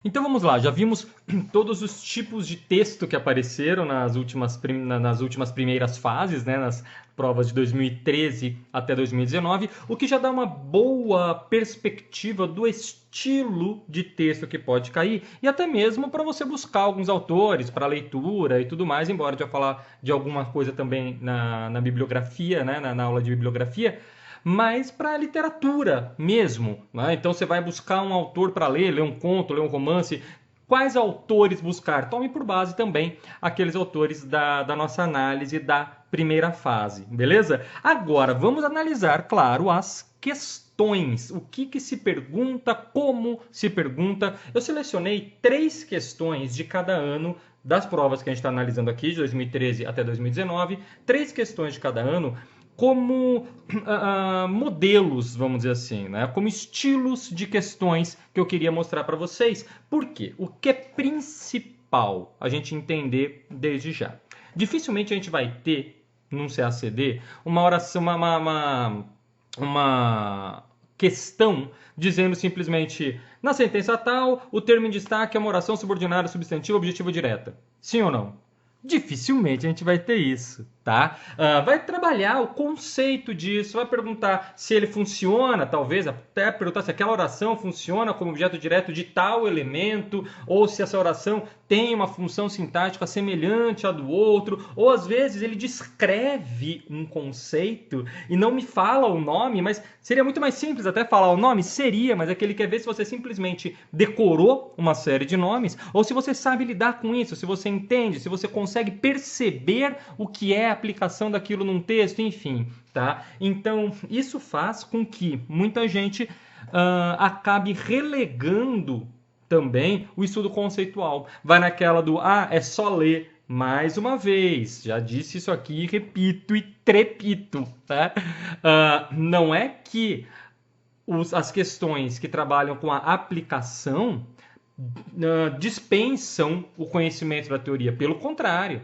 Então vamos lá, já vimos todos os tipos de texto que apareceram nas últimas primeiras fases, né, nas provas de 2013 até 2019, o que já dá uma boa perspectiva do estilo de texto que pode cair e até mesmo para você buscar alguns autores para leitura e tudo mais, embora eu já falar de alguma coisa também na bibliografia, né, na aula de bibliografia, mas para a literatura mesmo. Né? Então você vai buscar um autor para ler um conto, ler um romance. Quais autores buscar? Tome por base também aqueles autores da nossa análise da primeira fase, beleza? Agora, vamos analisar, claro, as questões. O que se pergunta, como se pergunta. Eu selecionei 3 questões de cada ano das provas que a gente está analisando aqui, de 2013 até 2019. 3 questões de cada ano como modelos, vamos dizer assim, né? Como estilos de questões que eu queria mostrar para vocês. Por quê? O que é principal a gente entender desde já? Dificilmente a gente vai ter, num CACD, uma oração, uma questão dizendo simplesmente na sentença tal, o termo em destaque é uma oração subordinada substantiva objetiva direta. Sim ou não? Dificilmente a gente vai ter isso, tá? Vai trabalhar o conceito disso, vai perguntar se ele funciona, talvez até perguntar se aquela oração funciona como objeto direto de tal elemento, ou se essa oração tem uma função sintática semelhante à do outro, ou às vezes ele descreve um conceito e não me fala o nome, mas seria muito mais simples até falar o nome? Seria, mas é que ele quer ver se você simplesmente decorou uma série de nomes, ou se você sabe lidar com isso, se você entende, se você consegue perceber o que é a aplicação daquilo num texto, enfim, tá? Então, isso faz com que muita gente acabe relegando também o estudo conceitual. Vai naquela do, é só ler. Mais uma vez, já disse isso aqui, repito e trepito, tá? Não é que as questões que trabalham com a aplicação dispensam o conhecimento da teoria. Pelo contrário,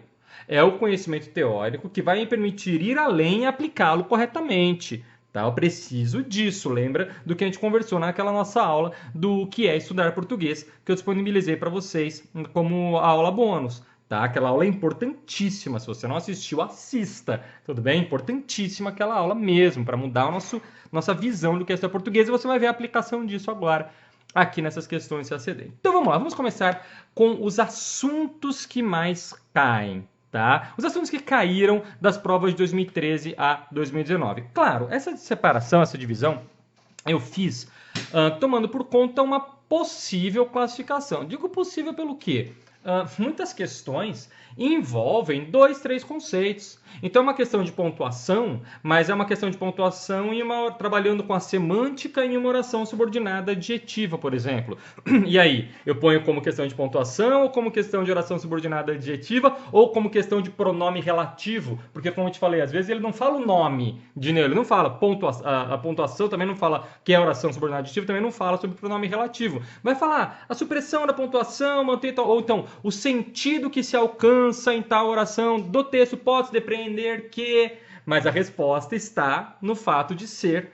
é o conhecimento teórico que vai me permitir ir além e aplicá-lo corretamente. Tá? Eu preciso disso. Lembra do que a gente conversou naquela nossa aula do que é estudar português, que eu disponibilizei para vocês como aula bônus. Tá? Aquela aula é importantíssima. Se você não assistiu, assista. Tudo bem? Importantíssima aquela aula mesmo, para mudar nossa visão do que é estudar português. E você vai ver a aplicação disso agora aqui nessas questões de CACD. Então vamos lá, vamos começar com os assuntos que mais caem. Tá? Os assuntos que caíram das provas de 2013 a 2019. Claro, essa separação, essa divisão, eu fiz tomando por conta uma possível classificação. Digo possível pelo quê? Muitas questões envolvem 2, 3 conceitos. Então é uma questão de pontuação, mas é uma questão de pontuação trabalhando com a semântica em uma oração subordinada adjetiva, por exemplo. E aí, eu ponho como questão de pontuação, ou como questão de oração subordinada adjetiva, ou como questão de pronome relativo, porque como eu te falei, às vezes ele não fala o nome de ele não fala a pontuação, também não fala que é oração subordinada adjetiva, também não fala sobre pronome relativo. Vai falar a supressão da pontuação, ou então o sentido que se alcança em tal oração do texto pode depreender que... Mas a resposta está no fato de ser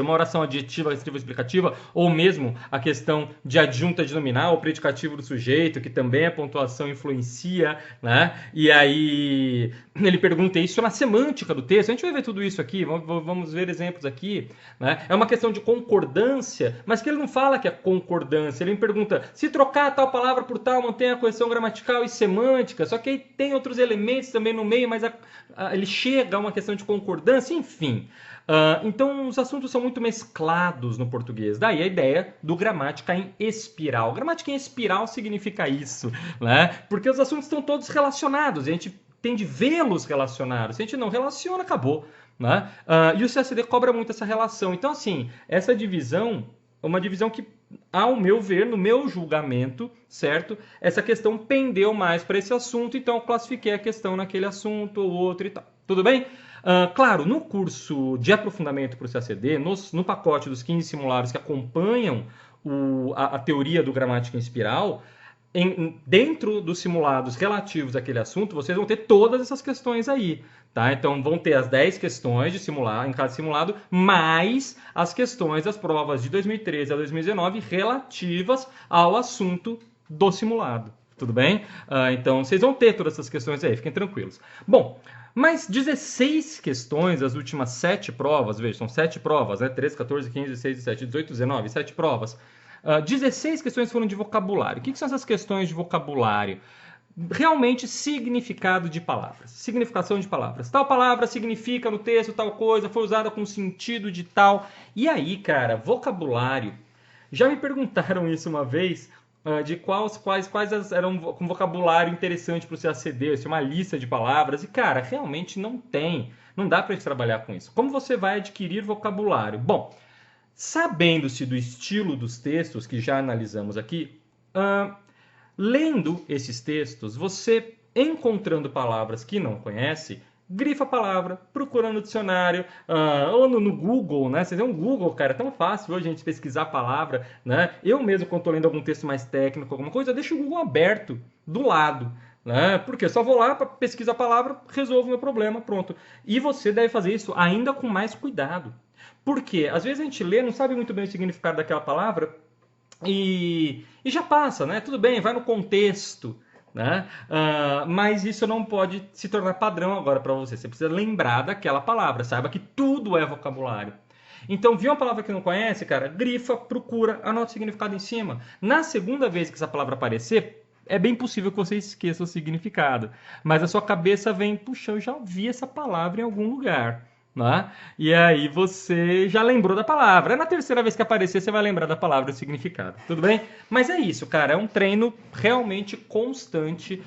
uma oração adjetiva, restritiva, explicativa, ou mesmo a questão de adjunta de nominal, o predicativo do sujeito, que também a pontuação influencia, né? E aí ele pergunta isso na semântica do texto. A gente vai ver tudo isso aqui, vamos ver exemplos aqui, né? É uma questão de concordância, mas que ele não fala que é concordância, ele me pergunta se trocar tal palavra por tal, mantém a coesão gramatical e semântica, só que aí tem outros elementos também no meio, mas ele chega a uma questão de concordância, enfim... então, os assuntos são muito mesclados no português. Daí a ideia do gramática em espiral. Gramática em espiral significa isso, né? Porque os assuntos estão todos relacionados. A gente tem de vê-los relacionados. Se a gente não relaciona, acabou. Né? E o CACD cobra muito essa relação. Então, assim, essa divisão é uma divisão que, ao meu ver, no meu julgamento, certo? Essa questão pendeu mais para esse assunto, então eu classifiquei a questão naquele assunto ou outro e tal. Tudo bem? Claro, no curso de aprofundamento para o CACD, no pacote dos 15 simulados que acompanham a teoria do gramática em espiral, dentro dos simulados relativos àquele assunto, vocês vão ter todas essas questões aí. Tá? Então vão ter as 10 questões de simular em cada simulado, mais as questões das provas de 2013 a 2019 relativas ao assunto do simulado. Tudo bem? Então vocês vão ter todas essas questões aí, fiquem tranquilos. Bom, mas 16 questões das últimas 7 provas, veja, são 7 provas, né? 13, 14, 15, 16, 17, 18, 19, 7 provas. 16 questões foram de vocabulário. O que são essas questões de vocabulário? Realmente significado de palavras, significação de palavras. Tal palavra significa no texto tal coisa, foi usada com sentido de tal. E aí, cara, vocabulário. Já me perguntaram isso uma vez, de quais eram com vocabulário interessante para você aceder, se uma lista de palavras. E, cara, realmente não tem. Não dá para gente trabalhar com isso. Como você vai adquirir vocabulário? Bom, sabendo-se do estilo dos textos que já analisamos aqui, lendo esses textos, você, encontrando palavras que não conhece, grifa a palavra, procura no dicionário, ou no Google, né? Vocês veem um Google, cara, é tão fácil hoje a gente pesquisar a palavra, né? Eu mesmo, quando estou lendo algum texto mais técnico, alguma coisa, eu deixo o Google aberto, do lado, né? Porque eu só vou lá, pesquiso a palavra, resolvo o meu problema, pronto. E você deve fazer isso ainda com mais cuidado. Porque às vezes a gente lê, não sabe muito bem o significado daquela palavra, e já passa, né? Tudo bem, vai no contexto, né? Mas isso não pode se tornar padrão agora para você. Você precisa lembrar daquela palavra. Saiba que tudo é vocabulário. Então, viu uma palavra que não conhece, cara? Grifa, procura, anota o significado em cima. Na segunda vez que essa palavra aparecer, é bem possível que você esqueça o significado. Mas a sua cabeça vem, puxa, eu já ouvi essa palavra em algum lugar. Né? E aí você já lembrou da palavra. Na terceira vez que aparecer, você vai lembrar da palavra e do significado. Tudo bem? Mas é isso, cara. É um treino realmente constante.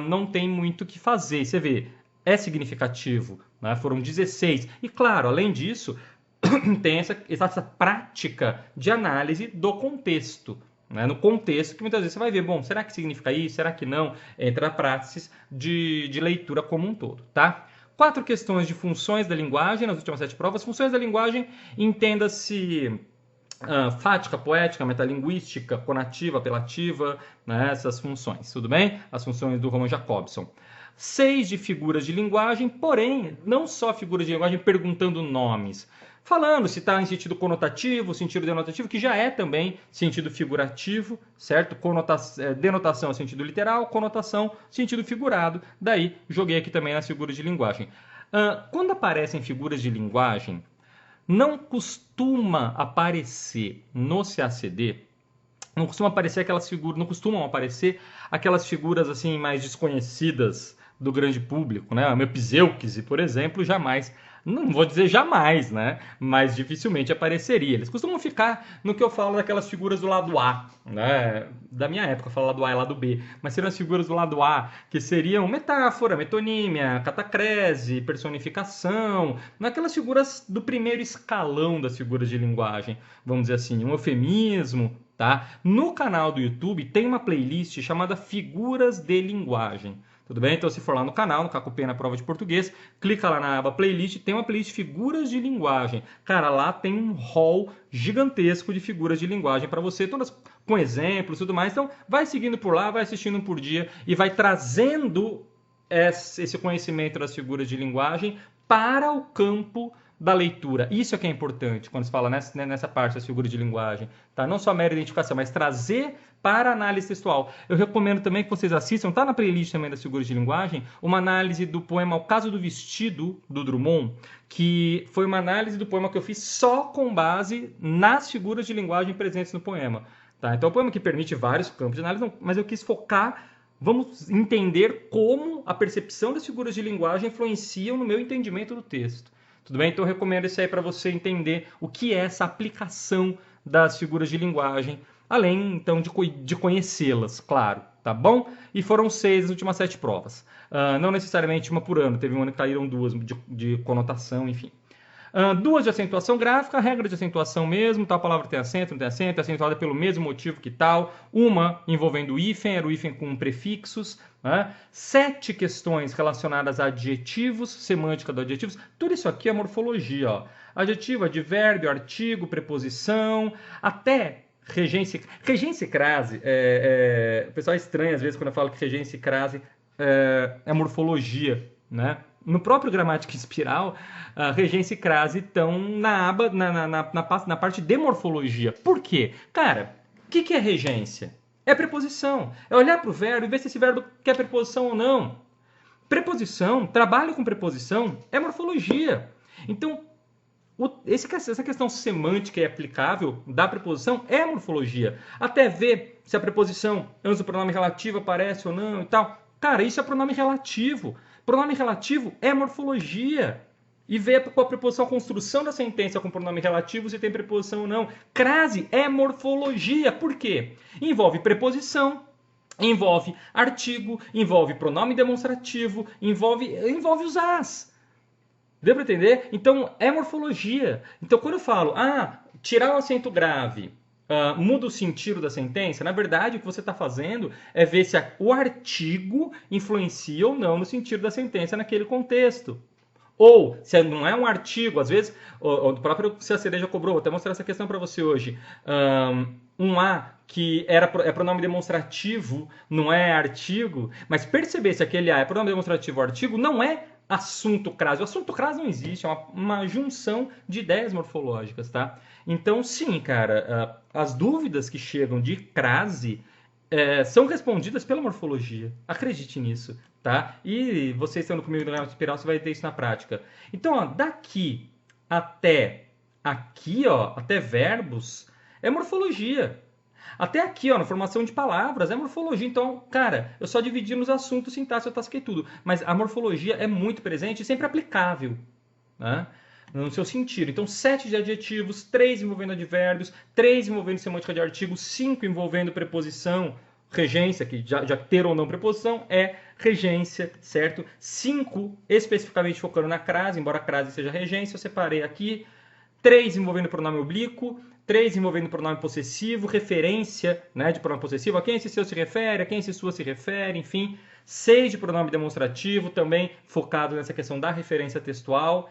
Não tem muito o que fazer. Você vê, é significativo. Né? Foram 16. E claro, além disso, tem essa prática de análise do contexto. Né? No contexto, que muitas vezes você vai ver, bom, será que significa isso? Será que não? Entra a prática de leitura como um todo, tá? 4 questões de funções da linguagem nas últimas 7 provas. Funções da linguagem, entenda-se fática, poética, metalinguística, conativa, apelativa, né? Essas funções, tudo bem? As funções do Roman Jakobson. 6 de figuras de linguagem, porém, não só figuras de linguagem perguntando nomes. Falando se está em sentido conotativo, sentido denotativo, que já é também sentido figurativo, certo? Denotação é sentido literal, conotação, sentido figurado. Daí, joguei aqui também nas figuras de linguagem. Quando aparecem figuras de linguagem, não costuma aparecer no CACD, não costumam aparecer aquelas figuras assim mais desconhecidas do grande público, né? O meu Pseuquise, por exemplo, jamais, não vou dizer jamais, né? Mas dificilmente apareceria. Eles costumam ficar no que eu falo daquelas figuras do lado A, né? Da minha época, eu falo lado A e lado B, mas seriam as figuras do lado A, que seriam metáfora, metonímia, catacrese, personificação, naquelas figuras do primeiro escalão das figuras de linguagem, vamos dizer assim, um eufemismo, tá? No canal do YouTube tem uma playlist chamada Figuras de Linguagem. Tudo bem? Então, se for lá no canal, no Cacupê na prova de português, clica lá na aba playlist, tem uma playlist Figuras de Linguagem. Cara, lá tem um hall gigantesco de figuras de linguagem para você, todas com exemplos e tudo mais. Então, vai seguindo por lá, vai assistindo um por dia e vai trazendo esse conhecimento das figuras de linguagem para o campo da leitura. Isso é que é importante quando se fala nessa parte das figuras de linguagem. Tá? Não só a mera identificação, mas trazer para a análise textual. Eu recomendo também que vocês assistam, tá na playlist também das figuras de linguagem, uma análise do poema O Caso do Vestido, do Drummond, que foi uma análise do poema que eu fiz só com base nas figuras de linguagem presentes no poema. Tá? Então é um poema que permite vários campos de análise, mas eu quis focar. Vamos entender como a percepção das figuras de linguagem influenciam no meu entendimento do texto. Tudo bem? Então eu recomendo isso aí para você entender o que é essa aplicação das figuras de linguagem, além então de conhecê-las, claro, tá bom? E foram 6 as últimas 7 provas. Não necessariamente uma por ano, teve um ano que caíram 2 de conotação, enfim. 2 de acentuação gráfica, regra de acentuação mesmo, tal palavra tem acento, não tem acento, é acentuada pelo mesmo motivo que tal. Uma envolvendo o hífen, era o hífen com prefixos. 7 questões relacionadas a adjetivos, semântica dos adjetivos. Tudo isso aqui é morfologia. Ó. Adjetivo, advérbio, artigo, preposição, até Regência e crase, o pessoal estranha às vezes quando eu falo que regência e crase é morfologia, né? No próprio Gramática Espiral, a regência e crase estão na aba, na parte de morfologia. Por quê? Cara, o que é regência? É preposição. É olhar para o verbo e ver se esse verbo quer preposição ou não. Preposição, trabalho com preposição, é morfologia. Então, essa questão semântica e aplicável da preposição é morfologia. Até ver se a preposição antes do pronome relativo aparece ou não e tal. Cara, isso é pronome relativo. Pronome relativo é morfologia. E ver com a preposição, a construção da sentença com pronome relativo se tem preposição ou não. Crase é morfologia. Por quê? Envolve preposição, envolve artigo, envolve pronome demonstrativo, envolve os as. Deu para entender? Então, é morfologia. Então, quando eu falo, tirar o acento grave muda o sentido da sentença, na verdade, o que você está fazendo é ver se o artigo influencia ou não no sentido da sentença naquele contexto. Ou, se não é um artigo, às vezes, o próprio Se a Cereja Cobrou, vou até mostrar essa questão para você hoje, um A que é pronome demonstrativo, não é artigo, mas perceber se aquele A é pronome demonstrativo ou artigo, não é assunto crase. O assunto crase não existe, é uma junção de ideias morfológicas, tá? Então, sim, cara, as dúvidas que chegam de crase são respondidas pela morfologia. Acredite nisso, tá? E você estando comigo no Gramática Espiral, você vai ter isso na prática. Então, daqui até aqui, até verbos, é morfologia. Até aqui, na formação de palavras, é morfologia. Então, cara, eu só dividi nos assuntos, sintaxe, eu tasquei tudo. Mas a morfologia é muito presente e sempre aplicável, né? No seu sentido. Então, 7 de adjetivos, 3 envolvendo advérbios, 3 envolvendo semântica de artigo, 5 envolvendo preposição, regência, que já ter ou não preposição, é regência, certo? 5 especificamente focando na crase, embora a crase seja regência, eu separei aqui. 3 envolvendo pronome oblíquo, 3 envolvendo pronome possessivo, referência, né, de pronome possessivo, a quem esse seu se refere, a quem esse sua se refere, enfim. 6 de pronome demonstrativo, também focado nessa questão da referência textual.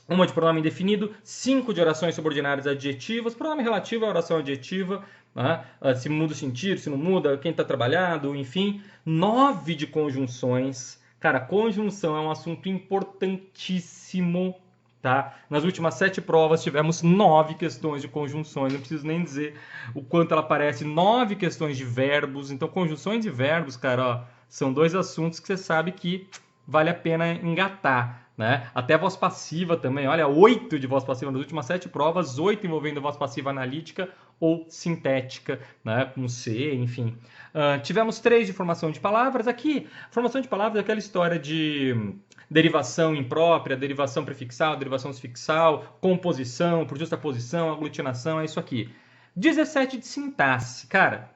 Uma de pronome indefinido, 5 de orações subordinadas adjetivas, pronome relativo à oração adjetiva, né? Se muda o sentido, se não muda, quem está trabalhado, enfim. 9 de conjunções. Cara, conjunção é um assunto importantíssimo. Tá? Nas últimas 7 provas tivemos 9 questões de conjunções, não preciso nem dizer o quanto ela aparece, 9 questões de verbos. Então, conjunções e verbos, cara, são 2 assuntos que você sabe que vale a pena engatar. Né? Até voz passiva também, olha, 8 de voz passiva nas últimas 7 provas, 8 envolvendo voz passiva analítica ou sintética, né? Com C, enfim. Tivemos 3 de formação de palavras. Aqui, formação de palavras é aquela história de derivação imprópria, derivação prefixal, derivação sufixal, composição, por justaposição, aglutinação, é isso aqui. 17 de sintaxe. Cara,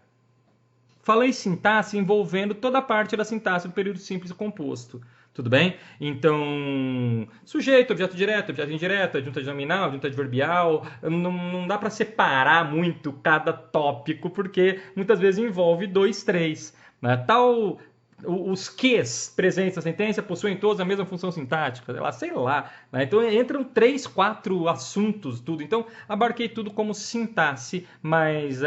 falei sintaxe envolvendo toda a parte da sintaxe do período simples e composto. Tudo bem? Então, sujeito, objeto direto, objeto indireto, adjunta de nominal, adjunta adverbial, não dá para separar muito cada tópico, porque muitas vezes envolve 2, 3. Né? Os ques presentes na sentença possuem todos a mesma função sintática, sei lá. Né? Então entram 3, 4 assuntos, tudo. Então abarquei tudo como sintaxe, mas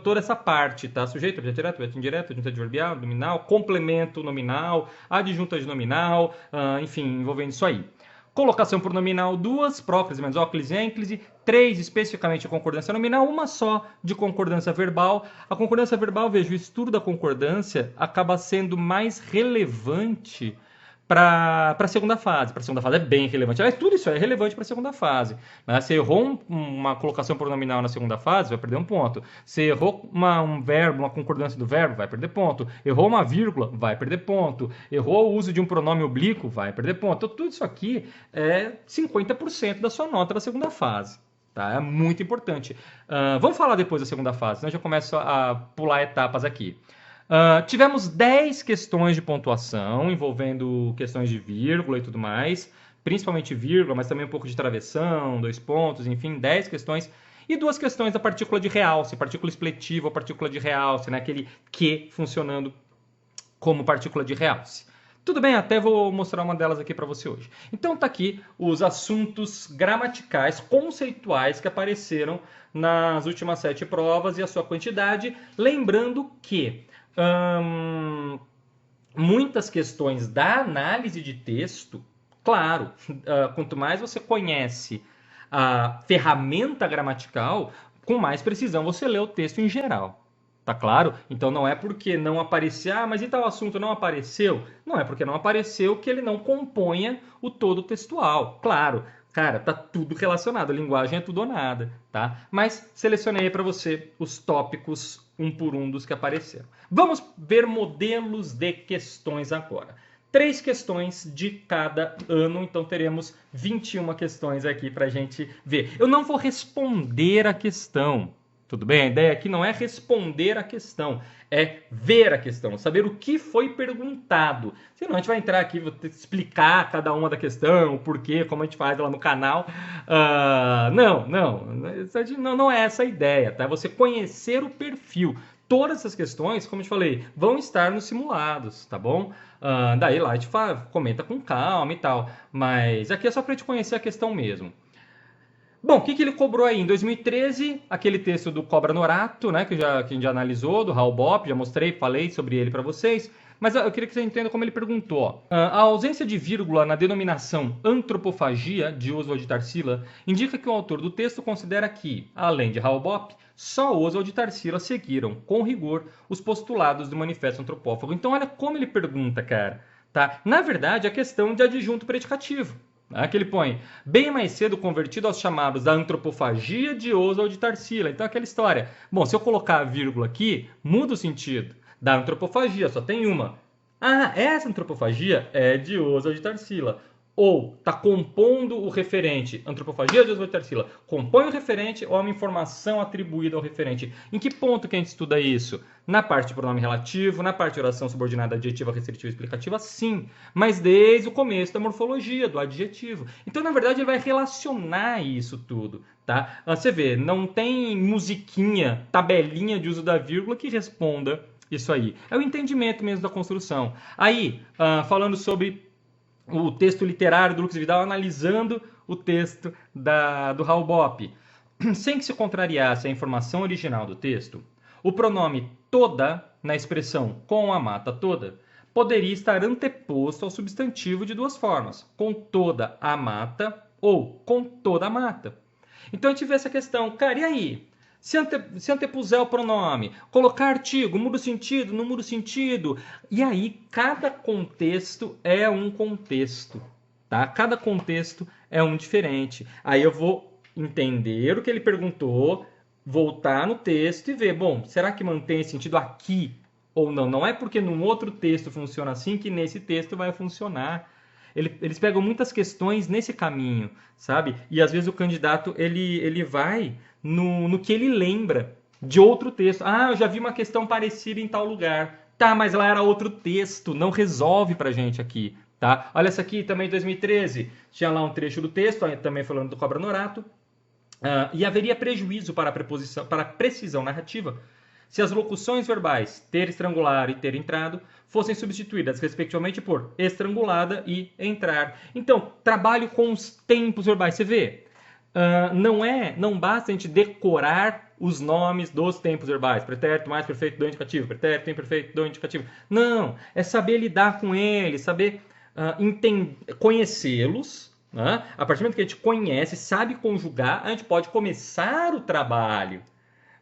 toda essa parte, tá? Sujeito, objeto direto, objeto indireto, adjunta adverbial, nominal, complemento nominal, adjunta de nominal, enfim, envolvendo isso aí. Colocação pronominal, 2, próclise, menos óclise e ênclise, 3 especificamente a concordância nominal, 1 só de concordância verbal. A concordância verbal, veja, o estudo da concordância acaba sendo mais relevante para a segunda fase. Para a segunda fase é bem relevante. Aliás, tudo isso é relevante para a segunda fase. Né? Se errou uma colocação pronominal na segunda fase, vai perder um ponto. Se errou um verbo, uma concordância do verbo, vai perder ponto. Errou uma vírgula, vai perder ponto. Errou o uso de um pronome oblíquo, vai perder ponto. Então, tudo isso aqui é 50% da sua nota da segunda fase. Tá? É muito importante. Vamos falar depois da segunda fase, senão eu já começo a pular etapas aqui. Tivemos 10 questões de pontuação, envolvendo questões de vírgula e tudo mais, principalmente vírgula, mas também um pouco de travessão, 2 pontos, enfim, 10 questões. E 2 questões da partícula de realce, partícula expletiva ou partícula de realce, né? Aquele que funcionando como partícula de realce. Tudo bem, até vou mostrar uma delas aqui para você hoje. Então tá aqui os assuntos gramaticais, conceituais que apareceram nas últimas 7 provas e a sua quantidade. Lembrando que muitas questões da análise de texto, claro, quanto mais você conhece a ferramenta gramatical, com mais precisão você lê o texto em geral. Tá claro? Então não é porque não apareceu, mas e tal assunto não apareceu? Não é porque não apareceu que ele não componha o todo textual. Claro, cara, tá tudo relacionado, a linguagem é tudo ou nada, tá? Mas selecionei para você os tópicos um por um dos que apareceram. Vamos ver modelos de questões agora. 3 questões de cada ano, então teremos 21 questões aqui para a gente ver. Eu não vou responder a questão, tudo bem? A ideia aqui não é responder a questão, é ver a questão, saber o que foi perguntado. Senão a gente vai entrar aqui, vou ter que explicar cada uma da questão, o porquê, como a gente faz lá no canal. Não é essa a ideia, tá? É você conhecer o perfil. Todas essas questões, como eu te falei, vão estar nos simulados, tá bom? Daí lá a gente comenta com calma e tal. Mas aqui é só para a gente conhecer a questão mesmo. Bom, o que ele cobrou aí? Em 2013, aquele texto do Cobra Norato, né, que a gente já analisou, do Raul Bopp, já mostrei, falei sobre ele para vocês. Mas eu queria que você entenda como ele perguntou. Ó. A ausência de vírgula na denominação antropofagia, de Oswald de Tarsila, indica que o autor do texto considera que, além de Raul Bopp, só Oswald de Tarsila seguiram, com rigor, os postulados do Manifesto Antropófago. Então olha como ele pergunta, cara. Tá? Na verdade, é questão de adjunto predicativo. Que ele põe bem mais cedo convertido aos chamados da antropofagia de Oswald de Tarsila. Então aquela história. Bom, se eu colocar a vírgula aqui, muda o sentido. Da antropofagia, só tem uma. Essa antropofagia é de Oswald de Tarsila. Ou está compondo o referente, antropofagia de Oswald de Tarsila, compõe o referente ou é uma informação atribuída ao referente? Em que ponto que a gente estuda isso? Na parte de pronome relativo, na parte de oração subordinada adjetiva, restritiva e explicativa, sim. Mas desde o começo da morfologia, do adjetivo. Então, na verdade, ele vai relacionar isso tudo, tá? Você vê, não tem musiquinha, tabelinha de uso da vírgula que responda isso aí. É o entendimento mesmo da construção. Aí, falando sobre o texto literário do Lucas Vidal, analisando o texto do Raul Bopp. Sem que se contrariasse a informação original do texto, o pronome toda, na expressão com a mata toda, poderia estar anteposto ao substantivo de duas formas, com toda a mata ou com toda a mata. Então a gente vê essa questão, cara, e aí? Se antepuser o pronome, colocar artigo, muda o sentido, não muda o sentido. E aí, cada contexto é um contexto, tá? Cada contexto é um diferente. Aí eu vou entender o que ele perguntou, voltar no texto e ver, bom, será que mantém sentido aqui ou não? Não é porque num outro texto funciona assim que nesse texto vai funcionar. Eles pegam muitas questões nesse caminho, sabe? E às vezes o candidato ele vai no que ele lembra de outro texto. Eu já vi uma questão parecida em tal lugar. Tá, mas lá era outro texto, não resolve pra gente aqui, tá? Olha essa aqui também, 2013. Tinha lá um trecho do texto, também falando do Cobra Norato. E haveria prejuízo para a precisão narrativa se as locuções verbais ter estrangulado e ter entrado fossem substituídas, respectivamente, por estrangulada e entrar. Então, trabalho com os tempos verbais. Você vê, não basta a gente decorar os nomes dos tempos verbais. Pretérito mais perfeito do indicativo, pretérito imperfeito do indicativo. Não, é saber lidar com eles, saber conhecê-los. A partir do momento que a gente conhece, sabe conjugar, a gente pode começar o trabalho.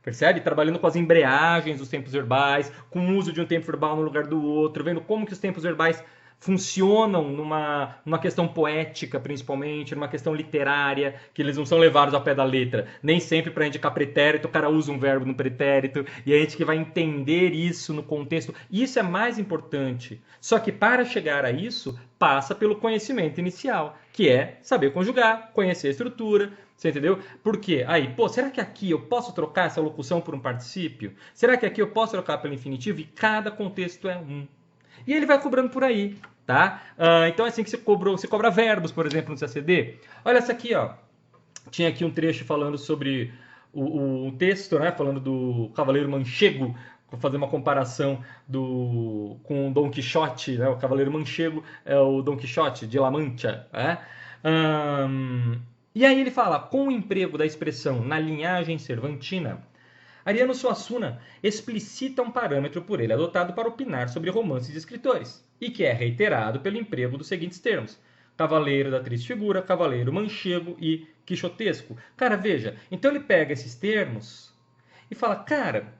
Percebe? Trabalhando com as embreagens dos tempos verbais, com o uso de um tempo verbal no lugar do outro, vendo como que os tempos verbais funcionam numa questão poética, principalmente, numa questão literária, que eles não são levados ao pé da letra. Nem sempre para indicar pretérito, o cara usa um verbo no pretérito, e a gente que vai entender isso no contexto. Isso é mais importante. Só que para chegar a isso, passa pelo conhecimento inicial, que é saber conjugar, conhecer a estrutura. Você entendeu? Por quê? Aí, será que aqui eu posso trocar essa locução por um particípio? Será que aqui eu posso trocar pelo infinitivo? E cada contexto é um. E ele vai cobrando por aí, tá? Então é assim que se cobra verbos, por exemplo, no CACD. Olha essa aqui, ó. Tinha aqui um trecho falando sobre o texto, né? Falando do Cavaleiro Manchego vou fazer uma comparação com o Dom Quixote, né? O Cavaleiro Manchego é o Dom Quixote de La Mancha. Né? E aí ele fala, com o emprego da expressão na linhagem cervantina, Ariano Suassuna explicita um parâmetro por ele adotado para opinar sobre romances de escritores, e que é reiterado pelo emprego dos seguintes termos: cavaleiro da triste figura, cavaleiro manchego e quixotesco. Cara, veja, então ele pega esses termos e fala, cara,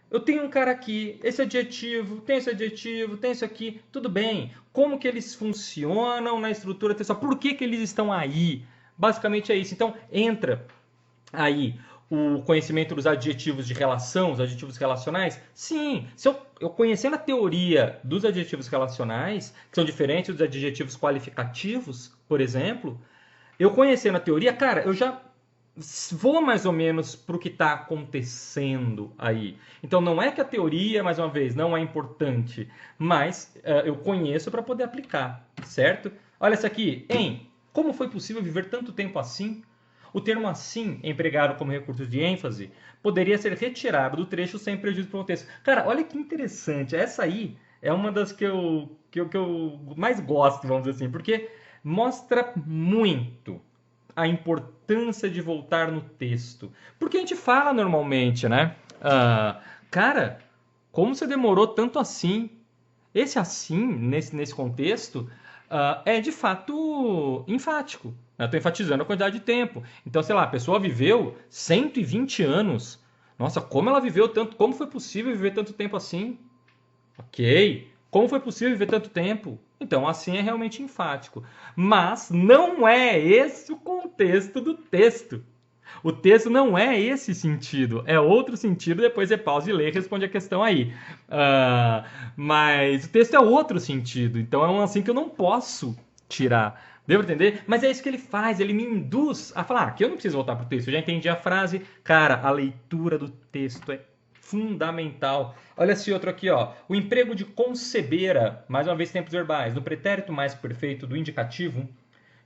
eu tenho um cara aqui, esse adjetivo, tem isso aqui, tudo bem. Como que eles funcionam na estrutura textual? Por que eles estão aí? Basicamente é isso. Então, entra aí o conhecimento dos adjetivos de relação, os adjetivos relacionais? Sim, se eu conhecendo a teoria dos adjetivos relacionais, que são diferentes dos adjetivos qualificativos, por exemplo, eu conhecendo a teoria, cara, eu já vou mais ou menos para o que está acontecendo aí. Então não é que a teoria, mais uma vez, não é importante, mas eu conheço para poder aplicar, certo? Olha essa aqui, como foi possível viver tanto tempo assim? O termo assim, empregado como recurso de ênfase, poderia ser retirado do trecho sem prejuízo para o contexto. Cara, olha que interessante. Essa aí é uma das que eu mais gosto, vamos dizer assim, porque mostra muito a importância de voltar no texto. Porque a gente fala normalmente, né? Cara, como você demorou tanto assim? Esse assim, nesse contexto, é de fato enfático. Estou enfatizando a quantidade de tempo. Então, sei lá, a pessoa viveu 120 anos. Nossa, como ela viveu tanto? Como foi possível viver tanto tempo assim? Ok. Como foi possível viver tanto tempo? Então, assim é realmente enfático. Mas não é esse o contexto do texto. O texto não é esse sentido, é outro sentido. Depois você pausa e lê e responde a questão aí. Mas o texto é outro sentido, então é um assim que eu não posso tirar. Deu pra entender? Mas é isso que ele faz, ele me induz a falar, que eu não preciso voltar pro texto, eu já entendi a frase. Cara, a leitura do texto é fundamental. Olha esse outro aqui, ó. O emprego de concebera, mais uma vez tempos verbais, no pretérito mais perfeito do indicativo,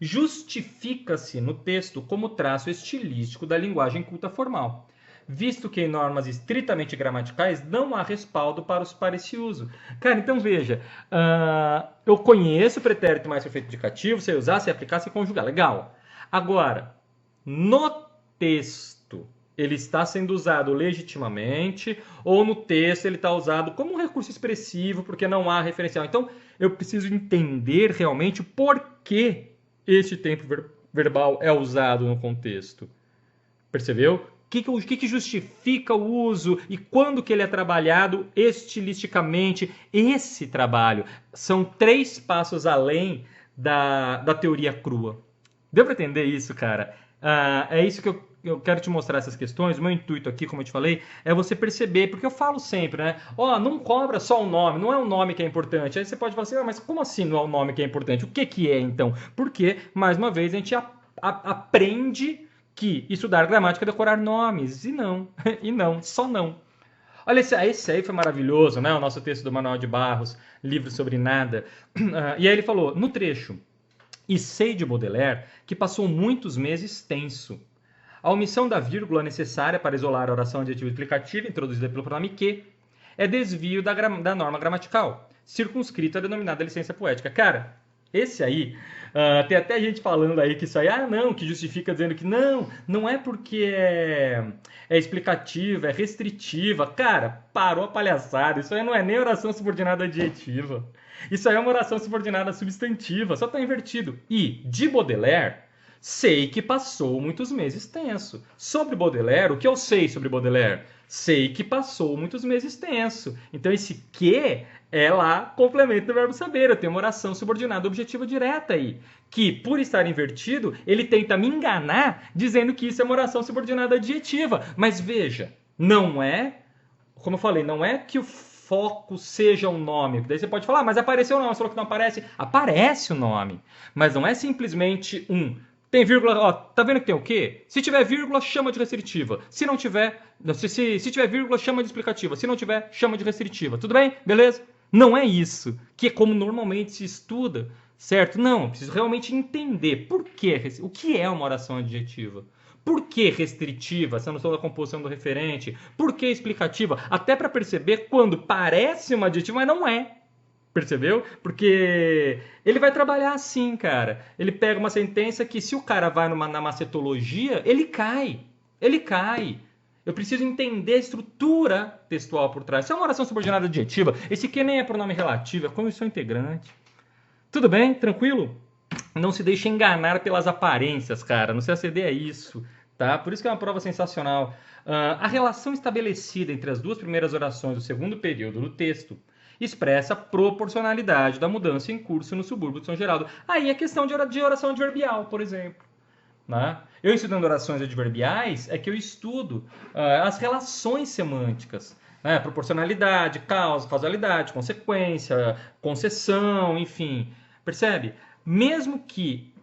justifica-se no texto como traço estilístico da linguagem culta formal, visto que em normas estritamente gramaticais não há respaldo para os para esse uso. Cara, então veja, eu conheço o pretérito mais perfeito indicativo, sei usar, sei aplicar, sei conjugar, legal. Agora, no texto, ele está sendo usado legitimamente, ou no texto ele está usado como um recurso expressivo, porque não há referencial. Então, eu preciso entender realmente por que este tempo verbal é usado no contexto. Percebeu? O que justifica o uso e quando que ele é trabalhado estilisticamente? Esse trabalho são 3 passos além da teoria crua. Deu para entender isso, cara? É isso que eu quero te mostrar essas questões. O meu intuito aqui, como eu te falei, é você perceber, porque eu falo sempre, né? Não cobra só o nome, não é o nome que é importante. Aí você pode falar assim, mas como assim não é o nome que é importante? O que é então? Porque, mais uma vez, a gente aprende que estudar gramática é decorar nomes. E não, só não. Olha, esse aí foi maravilhoso, né? O nosso texto do Manuel de Barros, livro sobre nada. E aí ele falou, no trecho, e sei de Baudelaire que passou muitos meses tenso. A omissão da vírgula necessária para isolar a oração adjetiva explicativa introduzida pelo pronome que é desvio da norma gramatical, circunscrito à denominada licença poética. Cara, esse aí, tem até gente falando aí que isso aí, não, que justifica dizendo que não é porque é explicativa, é restritiva. Cara, parou a palhaçada, isso aí não é nem oração subordinada adjetiva. Isso aí é uma oração subordinada substantiva, só está invertido. E, de Baudelaire, sei que passou muitos meses tenso. Sobre Baudelaire, o que eu sei sobre Baudelaire? Sei que passou muitos meses tenso. Então esse que é lá complemento do verbo saber. Eu tenho uma oração subordinada objetiva direta aí. Que, por estar invertido, ele tenta me enganar dizendo que isso é uma oração subordinada adjetiva. Mas veja, não é, como eu falei, não é que o foco seja um nome. Daí você pode falar, mas apareceu o nome. Você falou que não aparece. Aparece o nome. Mas não é simplesmente tem vírgula, tá vendo que tem o quê? Se tiver vírgula, chama de restritiva. Se não tiver, se tiver vírgula, chama de explicativa. Se não tiver, chama de restritiva. Tudo bem? Beleza? Não é isso, que é como normalmente se estuda, certo? Não, eu preciso realmente entender por quê, o que é uma oração adjetiva. Por que restritiva, se eu não sou da composição do referente? Por que explicativa? Até para perceber quando parece um adjetivo, mas não é. Percebeu? Porque ele vai trabalhar assim, cara. Ele pega uma sentença que, se o cara vai na macetologia, ele cai. Ele cai. Eu preciso entender a estrutura textual por trás. Isso é uma oração subordinada adjetiva. Esse que nem é pronome relativo, é conjunção integrante. Tudo bem? Tranquilo? Não se deixe enganar pelas aparências, cara. Não se aceder a isso, tá? Por isso que é uma prova sensacional. A relação estabelecida entre as duas primeiras orações do segundo período do texto expressa a proporcionalidade da mudança em curso no subúrbio de São Geraldo. Aí é questão de oração adverbial, por exemplo. Né? Eu estudando orações adverbiais é que eu estudo as relações semânticas. Né? Proporcionalidade, causa, causalidade, consequência, concessão, enfim. Percebe? Mesmo que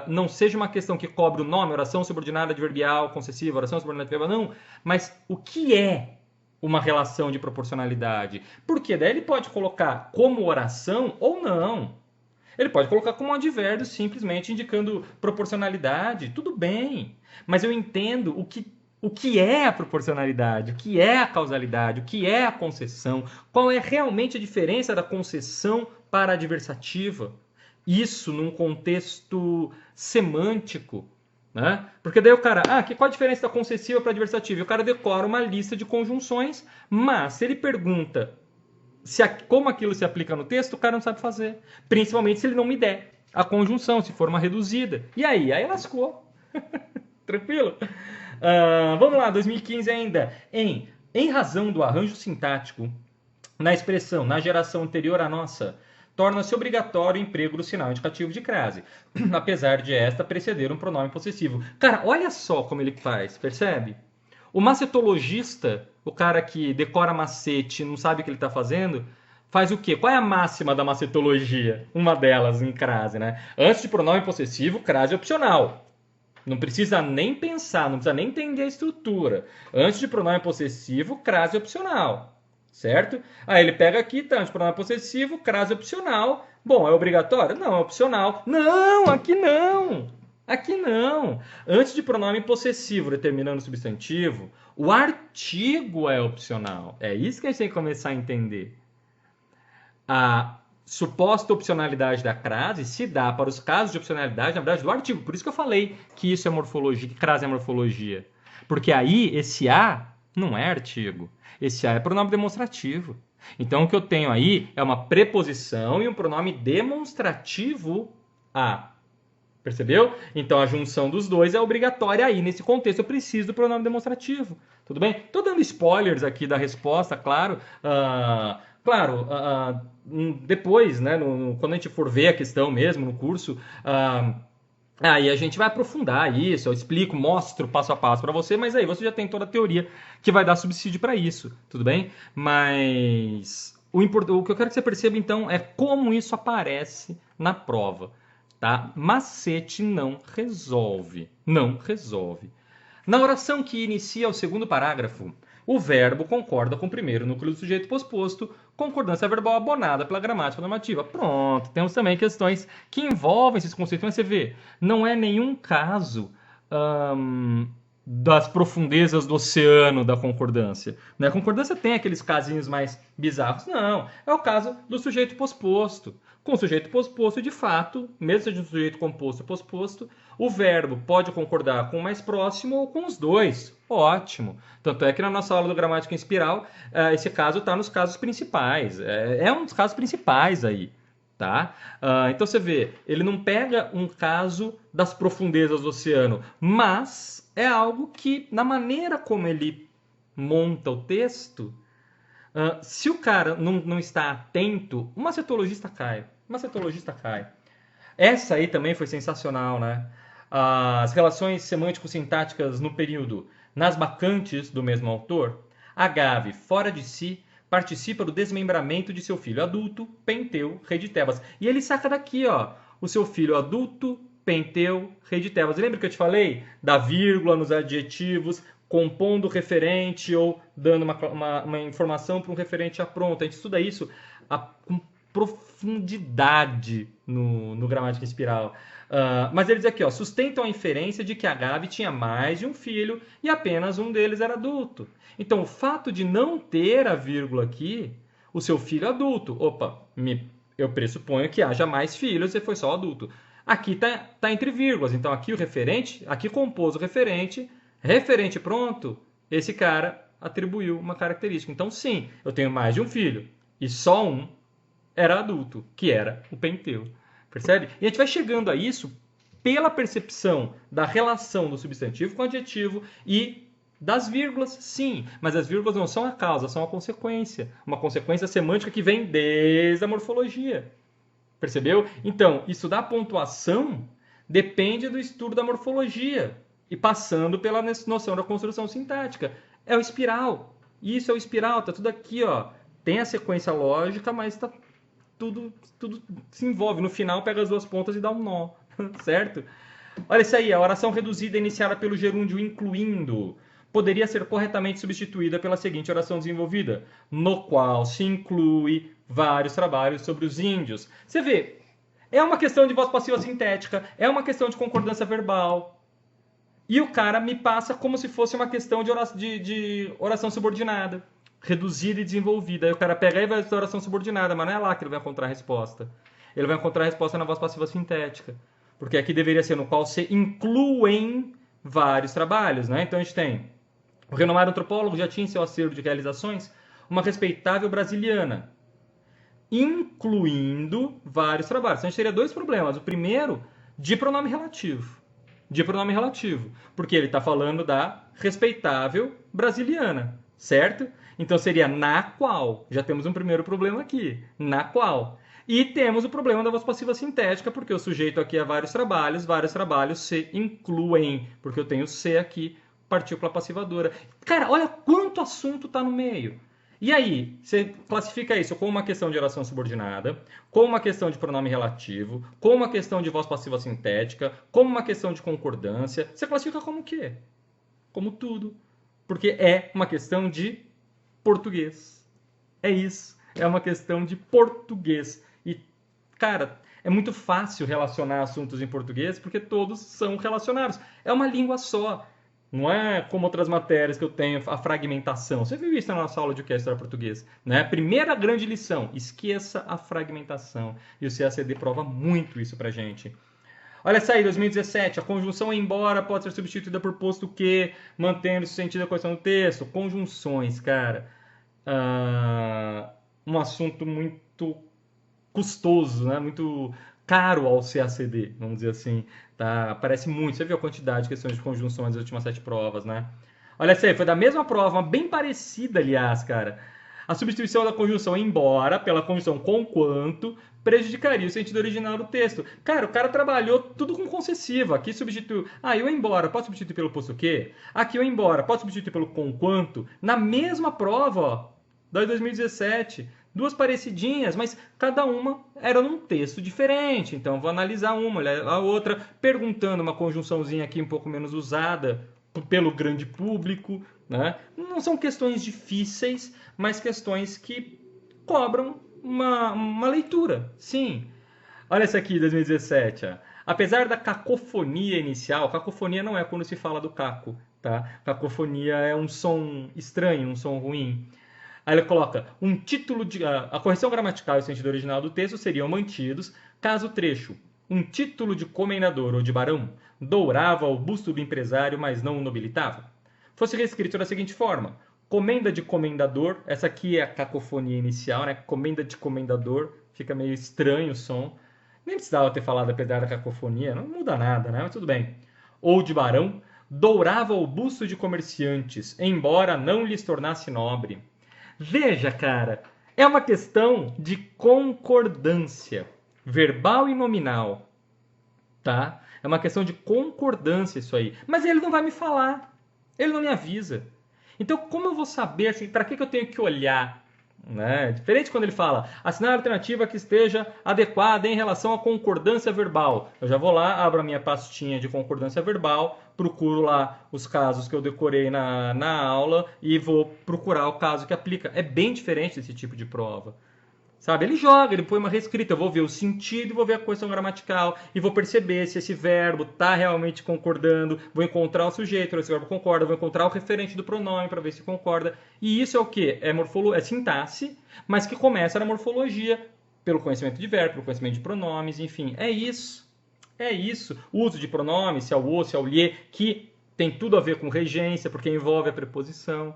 não seja uma questão que cobre o nome, oração subordinada adverbial, concessiva, oração subordinada adverbial, não. Mas o que é uma relação de proporcionalidade? Porque daí ele pode colocar como oração ou não. Ele pode colocar como um advérbio simplesmente indicando proporcionalidade. Tudo bem. Mas eu entendo o que é a proporcionalidade, o que é a causalidade, o que é a concessão, qual é realmente a diferença da concessão para a adversativa. Isso num contexto semântico. Né? Porque daí o cara, qual a diferença da concessiva para a adversativa? E o cara decora uma lista de conjunções, mas se ele pergunta como aquilo se aplica no texto, o cara não sabe fazer. Principalmente se ele não me der a conjunção, se for uma reduzida. E aí? Aí lascou. Tranquilo? Vamos lá, 2015 ainda. Em razão do arranjo sintático, na expressão, na geração anterior à nossa, torna-se obrigatório o emprego do sinal indicativo de crase, apesar de esta preceder um pronome possessivo. Cara, olha só como ele faz, percebe? O macetologista, o cara que decora macete e não sabe o que ele está fazendo, faz o quê? Qual é a máxima da macetologia? Uma delas em crase, né? Antes de pronome possessivo, crase é opcional. Não precisa nem pensar, não precisa nem entender a estrutura. Antes de pronome possessivo, crase é opcional. Certo? Aí ele pega aqui, tá, antes de pronome possessivo, crase opcional. Bom, é obrigatório? Não, é opcional. Não, aqui não. Aqui não. Antes de pronome possessivo determinando o substantivo, o artigo é opcional. É isso que a gente tem que começar a entender. A suposta opcionalidade da crase se dá para os casos de opcionalidade, na verdade, do artigo. Por isso que eu falei que isso é morfologia, que crase é morfologia. Porque aí esse A não é artigo. Esse A é pronome demonstrativo. Então, o que eu tenho aí é uma preposição e um pronome demonstrativo a. Percebeu? Então, a junção dos dois é obrigatória aí. Nesse contexto, eu preciso do pronome demonstrativo. Tudo bem? Estou dando spoilers aqui da resposta, claro. Depois, né, quando a gente for ver a questão mesmo no curso... Aí a gente vai aprofundar isso, eu explico, mostro passo a passo para você, mas aí você já tem toda a teoria que vai dar subsídio para isso, tudo bem? Mas o que eu quero que você perceba então é como isso aparece na prova, tá? Macete não resolve, não resolve. Na oração que inicia o segundo parágrafo, o verbo concorda com o primeiro núcleo do sujeito posposto, concordância verbal abonada pela gramática normativa. Pronto, temos também questões que envolvem esses conceitos, mas você vê, não é nenhum caso das profundezas do oceano da concordância. Né? A concordância tem aqueles casinhos mais bizarros. Não, é o caso do sujeito posposto. Com o sujeito posposto, de fato, mesmo seja um sujeito composto ou posposto, o verbo pode concordar com o mais próximo ou com os dois. Ótimo. Tanto é que na nossa aula do gramática em espiral, esse caso está nos casos principais. É um dos casos principais aí. Tá? Então você vê, ele não pega um caso das profundezas do oceano, mas é algo que, na maneira como ele monta o texto, se o cara não está atento, o macetologista cai. O macetologista cai. Essa aí também foi sensacional, né? As relações semântico-sintáticas no período nas bacantes do mesmo autor. Agave, fora de si, participa do desmembramento de seu filho adulto, Penteu, rei de Tebas. E ele saca daqui, ó, o seu filho adulto, Penteu, rei de Tebas. Lembra que eu te falei da vírgula nos adjetivos, compondo o referente ou dando uma informação para um referente já pronto. A gente estuda isso com profundidade no gramática espiral. Mas ele diz aqui, ó, sustentam a inferência de que Agave tinha mais de um filho e apenas um deles era adulto. Então, o fato de não ter a vírgula aqui, o seu filho adulto, eu pressuponho que haja mais filhos e foi só adulto. Aqui tá entre vírgulas, então aqui o referente, aqui compôs o referente pronto, esse cara atribuiu uma característica. Então, sim, eu tenho mais de um filho e só um era adulto, que era o Penteu. Percebe? E a gente vai chegando a isso pela percepção da relação do substantivo com o adjetivo e das vírgulas, sim. Mas as vírgulas não são a causa, são a consequência. Uma consequência semântica que vem desde a morfologia. Percebeu? Então, estudar pontuação depende do estudo da morfologia e passando pela noção da construção sintática. É o espiral. Isso é o espiral, tá tudo aqui, ó. Tem a sequência lógica, mas tá tudo se envolve. No final, pega as duas pontas e dá um nó, certo? Olha isso aí, a oração reduzida iniciada pelo gerúndio incluindo poderia ser corretamente substituída pela seguinte oração desenvolvida, no qual se inclui vários trabalhos sobre os índios. Você vê, é uma questão de voz passiva sintética, é uma questão de concordância verbal, e o cara me passa como se fosse uma questão de oração subordinada. Reduzida e desenvolvida. Aí o cara pega e vai fazer oração subordinada, mas não é lá que ele vai encontrar a resposta. Ele vai encontrar a resposta na voz passiva sintética. Porque aqui deveria ser no qual se incluem vários trabalhos, né? Então a gente tem o renomado antropólogo já tinha em seu acervo de realizações uma respeitável brasiliana, incluindo vários trabalhos. Então a gente teria dois problemas. O primeiro, de pronome relativo. De pronome relativo. Porque ele está falando da respeitável brasiliana, certo? Então seria na qual. Já temos um primeiro problema aqui. Na qual. E temos o problema da voz passiva sintética, porque o sujeito aqui é vários trabalhos se incluem, porque eu tenho se aqui, partícula passivadora. Cara, olha quanto assunto está no meio. E aí, você classifica isso como uma questão de oração subordinada, como uma questão de pronome relativo, como uma questão de voz passiva sintética, como uma questão de concordância. Você classifica como o quê? Como tudo. Porque é uma questão de português. É isso. É uma questão de português. E, cara, é muito fácil relacionar assuntos em português porque todos são relacionados. É uma língua só. Não é como outras matérias que eu tenho, a fragmentação. Você viu isso na nossa aula de história português, né? Primeira grande lição, esqueça a fragmentação. E o CACD prova muito isso pra gente. Olha essa aí, 2017, a conjunção embora pode ser substituída por posto que, mantendo o sentido da questão do texto. Conjunções, cara. Um assunto muito custoso, né? Muito caro ao CACD, vamos dizer assim. Tá? Aparece muito. Você viu a quantidade de questões de conjunções das últimas 7 provas, né? Olha essa aí, foi da mesma prova, uma bem parecida, aliás, cara. A substituição da conjunção embora pela conjunção conquanto prejudicaria o sentido original do texto. Cara, o cara trabalhou tudo com concessiva. Aqui substituiu... e o embora pode substituir pelo posto que? Aqui o embora pode substituir pelo conquanto. Na mesma prova, ó, da 2017. Duas parecidinhas, mas cada uma era num texto diferente. Então, vou analisar uma, olhar a outra, perguntando uma conjunçãozinha aqui um pouco menos usada pelo grande público, né? Não são questões difíceis, mas questões que cobram uma leitura, sim. Olha essa aqui, 2017. Ó. Apesar da cacofonia inicial, cacofonia não é quando se fala do caco, tá? Cacofonia é um som estranho, um som ruim. Aí ele coloca, um título de... A correção gramatical e o sentido original do texto seriam mantidos caso o trecho, um título de comendador ou de barão, dourava o busto do empresário, mas não o nobilitava, fosse reescrito da seguinte forma, comenda de comendador, essa aqui é a cacofonia inicial, né? Comenda de comendador, fica meio estranho o som, nem precisava ter falado apesar da cacofonia, não muda nada, né? Mas tudo bem. Ou de barão, dourava o busto de comerciantes, embora não lhes tornasse nobre. Veja, cara, é uma questão de concordância verbal e nominal, tá? É uma questão de concordância isso aí. Mas ele não vai me falar, ele não me avisa. Então, como eu vou saber, assim, para que eu tenho que olhar? Né? Diferente quando ele fala, assinar a alternativa que esteja adequada em relação à concordância verbal. Eu já vou lá, abro a minha pastinha de concordância verbal, procuro lá os casos que eu decorei na aula e vou procurar o caso que aplica. É bem diferente desse tipo de prova. Sabe? Ele joga, ele põe uma reescrita. Eu vou ver o sentido, vou ver a questão gramatical e vou perceber se esse verbo está realmente concordando. Vou encontrar o sujeito, esse verbo concorda, vou encontrar o referente do pronome para ver se concorda. E isso é o quê? É sintaxe, mas que começa na morfologia, pelo conhecimento de verbo, pelo conhecimento de pronomes, enfim. É isso. É isso. O uso de pronomes, se é o o, se é o lhe, que tem tudo a ver com regência, porque envolve a preposição.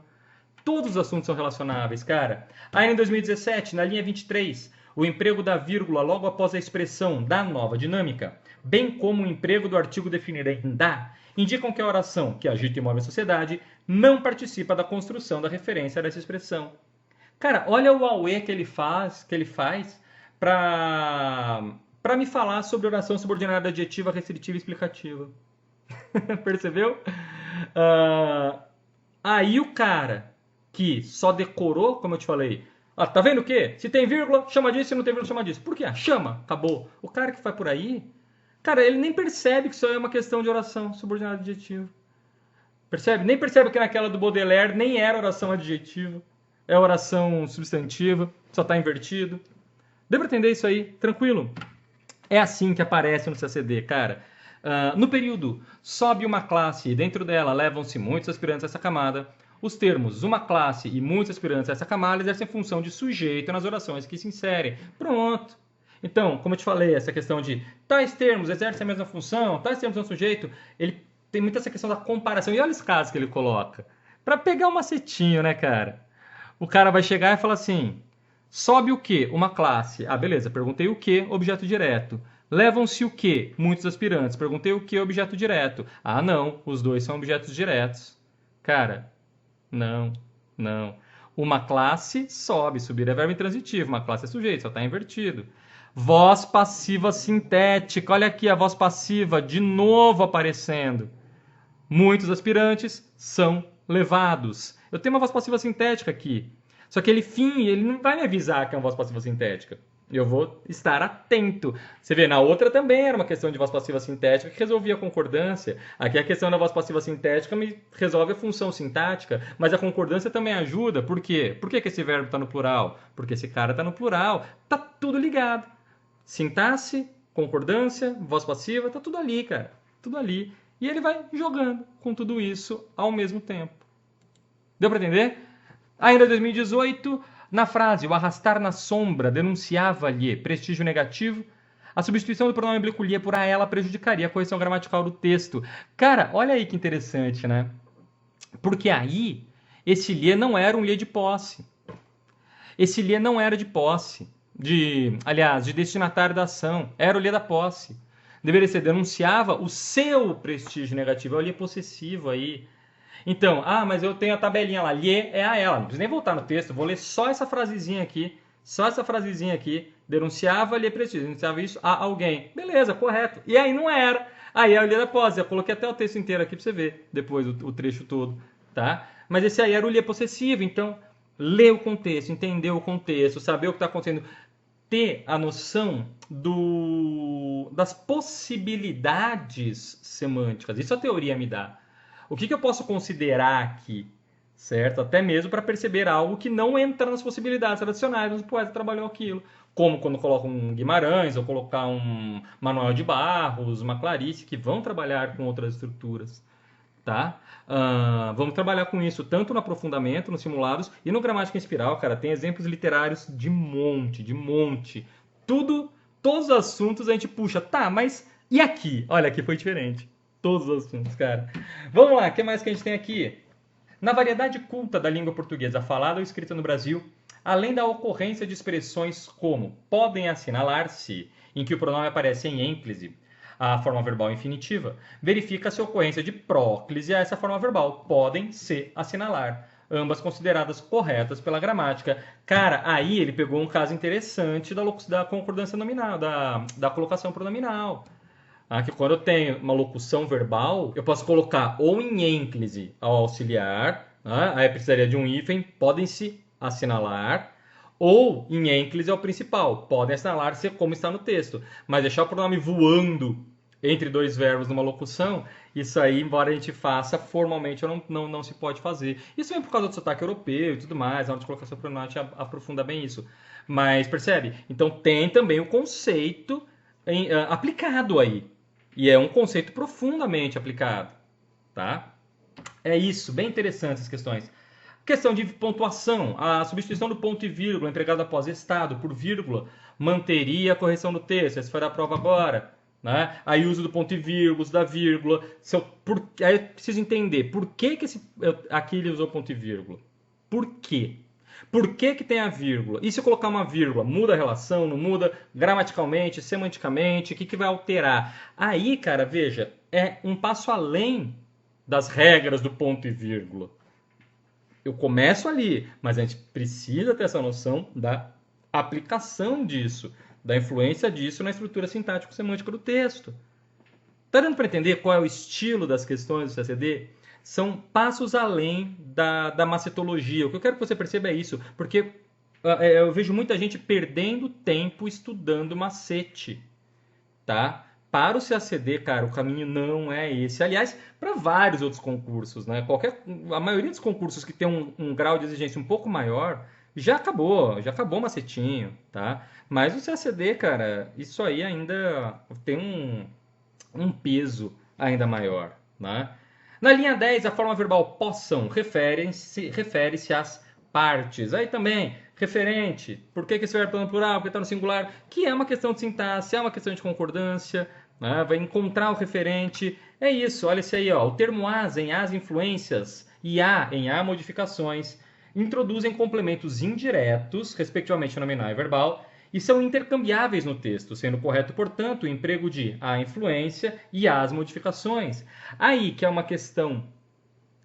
Todos os assuntos são relacionáveis, cara. Aí em 2017, na linha 23, o emprego da vírgula logo após a expressão da nova dinâmica, bem como o emprego do artigo definido em da, indicam que a oração que agita e move a sociedade não participa da construção da referência dessa expressão. Cara, olha o auê que ele faz para me falar sobre oração subordinada adjetiva, restritiva e explicativa. Percebeu? Aí o cara que só decorou, como eu te falei, tá vendo o quê? Se tem vírgula, chama disso, se não tem vírgula, chama disso. Por quê? Chama, acabou. O cara que vai por aí, cara, ele nem percebe que isso aí é uma questão de oração subordinada adjetiva. Percebe? Nem percebe que naquela do Baudelaire nem era oração adjetiva, é oração substantiva, só está invertido. Deu para entender isso aí? Tranquilo? É assim que aparece no CACD, cara. No período, sobe uma classe e dentro dela levam-se muitos aspirantes a essa camada. Os termos uma classe e muitos aspirantes a essa camada exercem função de sujeito nas orações que se inserem. Pronto. Então, como eu te falei, essa questão de tais termos exercem a mesma função, tais termos são sujeito, ele tem muito essa questão da comparação. E olha os casos que ele coloca. Para pegar um macetinho, né, cara? O cara vai chegar e falar assim, sobe o quê? Uma classe. Ah, beleza, perguntei o quê? Objeto direto. Levam-se o quê? Muitos aspirantes. Perguntei o quê? Objeto direto. Ah, não, os dois são objetos diretos. Cara, não. Uma classe sobe, subir é verbo intransitivo, uma classe é sujeito, só está invertido. Voz passiva sintética, olha aqui a voz passiva de novo aparecendo. Muitos aspirantes são levados. Eu tenho uma voz passiva sintética aqui. Só que ele não vai me avisar que é uma voz passiva sintética. Eu vou estar atento. Você vê, na outra também era uma questão de voz passiva sintética que resolvia a concordância. Aqui a questão da voz passiva sintética me resolve a função sintática, mas a concordância também ajuda. Por quê? Por que esse verbo está no plural? Porque esse cara está no plural. Tá tudo ligado. Sintaxe, concordância, voz passiva, tá tudo ali, cara. Tudo ali. E ele vai jogando com tudo isso ao mesmo tempo. Deu para entender? Ainda em 2018, na frase o arrastar na sombra denunciava-lhe prestígio negativo, a substituição do pronome oblíquo lhe por a ela prejudicaria a correção gramatical do texto. Cara, olha aí que interessante, né? Porque aí, esse lhe não era um lhe de posse. Esse lhe não era de posse. De destinatário da ação. Era o lhe da posse. Deveria ser denunciava o seu prestígio negativo. É o lhe possessivo aí. Então, mas eu tenho a tabelinha lá, lhe é a ela. Não preciso nem voltar no texto, vou ler só essa frasezinha aqui. Denunciava lhe prestígio, denunciava isso a alguém. Beleza, correto. E aí não era. Aí é o lhe da posse. Eu coloquei até o texto inteiro aqui pra você ver, depois o trecho todo, tá? Mas esse aí era o lhe possessivo, então, ler o contexto, entender o contexto, saber o que está acontecendo, ter a noção das possibilidades semânticas. Isso a teoria me dá. O que eu posso considerar aqui, certo? Até mesmo para perceber algo que não entra nas possibilidades tradicionais, mas o poeta trabalhou aquilo. Como quando coloca um Guimarães, ou colocar um Manuel de Barros, uma Clarice, que vão trabalhar com outras estruturas. Tá? Vamos trabalhar com isso tanto no aprofundamento, nos simulados e no Gramática em Espiral, cara. Tem exemplos literários de monte. Todos os assuntos a gente puxa. Tá, mas e aqui? Olha, aqui foi diferente. Todos os assuntos, cara. Vamos lá, o que mais que a gente tem aqui? Na variedade culta da língua portuguesa falada ou escrita no Brasil, além da ocorrência de expressões como podem assinalar-se, em que o pronome aparece em ênclise, a forma verbal infinitiva, verifica-se a ocorrência de próclise a essa forma verbal, podem se assinalar, ambas consideradas corretas pela gramática. Cara, aí ele pegou um caso interessante da concordância nominal, da colocação pronominal. Que quando eu tenho uma locução verbal, eu posso colocar ou em ênclise ao auxiliar, aí precisaria de um hífen, podem se assinalar, ou em ênclise ao principal, podem assinalar-se como está no texto. Mas deixar o pronome voando entre dois verbos numa locução, isso aí, embora a gente faça, formalmente não se pode fazer. Isso vem por causa do sotaque europeu e tudo mais, na hora de colocação pronome a gente aprofunda bem isso. Mas, percebe? Então tem também o conceito aplicado aí. E é um conceito profundamente aplicado, tá? É isso, bem interessante essas questões. Questão de pontuação. A substituição do ponto e vírgula empregado após estado por vírgula manteria a correção do texto. Essa foi a prova agora. Né? Aí uso do ponto e vírgula, uso da vírgula. Aí eu preciso entender por que aqui ele usou ponto e vírgula. Por quê? Por que tem a vírgula? E se eu colocar uma vírgula, muda a relação, não muda gramaticalmente, semanticamente? O que vai alterar? Aí, cara, veja, é um passo além das regras do ponto e vírgula. Eu começo ali, mas a gente precisa ter essa noção da aplicação disso, da influência disso na estrutura sintático-semântica do texto. Está dando para entender qual é o estilo das questões do CACD? São passos além da macetologia. O que eu quero que você perceba é isso, porque eu vejo muita gente perdendo tempo estudando macete, tá? Para o CACD, cara, o caminho não é esse. Aliás, para vários outros concursos, né? A maioria dos concursos que tem um grau de exigência um pouco maior, já acabou o macetinho, tá? Mas o CACD, cara, isso aí ainda tem um peso ainda maior, né? Na linha 10, a forma verbal possam refere-se às partes. Aí também, referente. Por que esse verbo está no plural? Porque está no singular. Que é uma questão de sintaxe, é uma questão de concordância. Né? Vai encontrar o referente. É isso, olha esse aí. Ó. O termo as em as influências e a em a modificações introduzem complementos indiretos, respectivamente nominal e verbal, e são intercambiáveis no texto, sendo correto, portanto, o emprego de a influência e as modificações. Aí, que é uma questão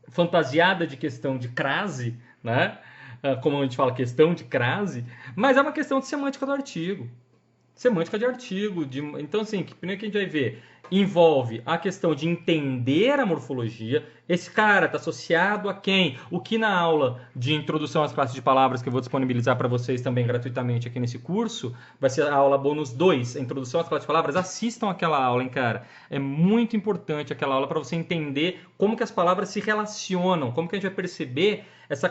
fantasiada de questão de crase, né? Como a gente fala, questão de crase, mas é uma questão de semântica do artigo. Semântica de artigo. Então, assim, primeiro que a gente vai ver, envolve a questão de entender a morfologia. Esse cara está associado a quem? O que na aula de introdução às classes de palavras, que eu vou disponibilizar para vocês também gratuitamente aqui nesse curso, vai ser a aula bônus 2, a introdução às classes de palavras. Assistam aquela aula, hein, cara? É muito importante aquela aula para você entender como que as palavras se relacionam, como que a gente vai perceber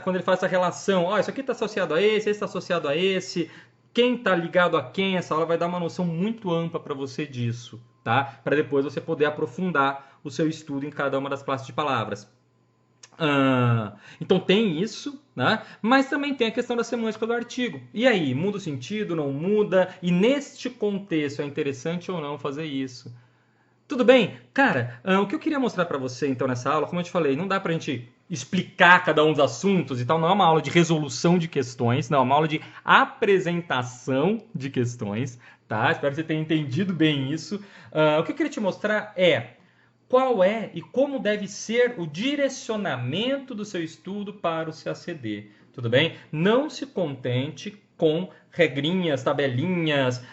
quando ele faz essa relação. Ó, isso aqui está associado a esse está associado a esse. Quem está ligado a quem, essa aula vai dar uma noção muito ampla para você disso, tá? Para depois você poder aprofundar o seu estudo em cada uma das classes de palavras. Então tem isso, né? Mas também tem a questão da semântica do artigo. E aí, muda o sentido, não muda? E neste contexto é interessante ou não fazer isso? Tudo bem? Cara, o que eu queria mostrar para você então nessa aula, como eu te falei, não dá para a gente explicar cada um dos assuntos e tal, não é uma aula de resolução de questões, não, é uma aula de apresentação de questões, tá? Espero que você tenha entendido bem isso. O que eu queria te mostrar é qual é e como deve ser o direcionamento do seu estudo para o CACD, tudo bem? Não se contente com regrinhas, tabelinhas,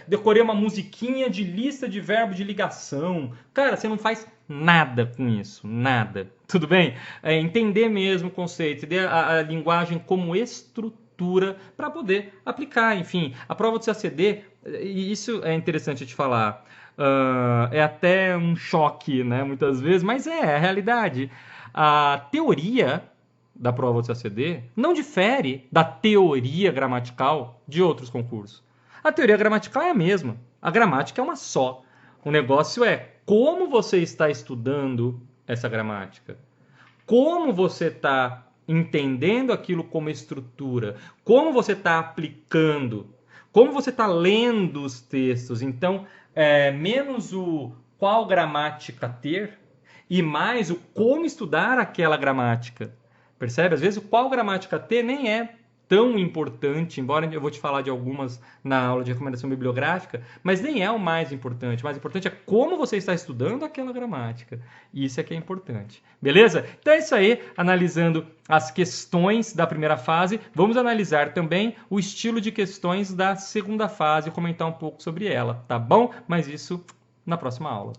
decorei uma musiquinha de lista de verbo de ligação. Cara, você não faz nada com isso, nada. Tudo bem? Entender mesmo o conceito, entender a linguagem como estrutura para poder aplicar. Enfim, a prova do CACD, e isso é interessante de falar, é até um choque, né, muitas vezes, mas é a realidade. A teoria da prova do CACD não difere da teoria gramatical de outros concursos. A teoria gramatical é a mesma. A gramática é uma só. O negócio é como você está estudando essa gramática. Como você está entendendo aquilo como estrutura. Como você está aplicando. Como você está lendo os textos. Então, menos o qual gramática ter e mais o como estudar aquela gramática. Percebe? Às vezes o qual gramática ter nem é tão importante, embora eu vou te falar de algumas na aula de recomendação bibliográfica, mas nem é o mais importante. O mais importante é como você está estudando aquela gramática. Isso é que é importante. Beleza? Então é isso aí, analisando as questões da primeira fase. Vamos analisar também o estilo de questões da segunda fase e comentar um pouco sobre ela, tá bom? Mas isso na próxima aula.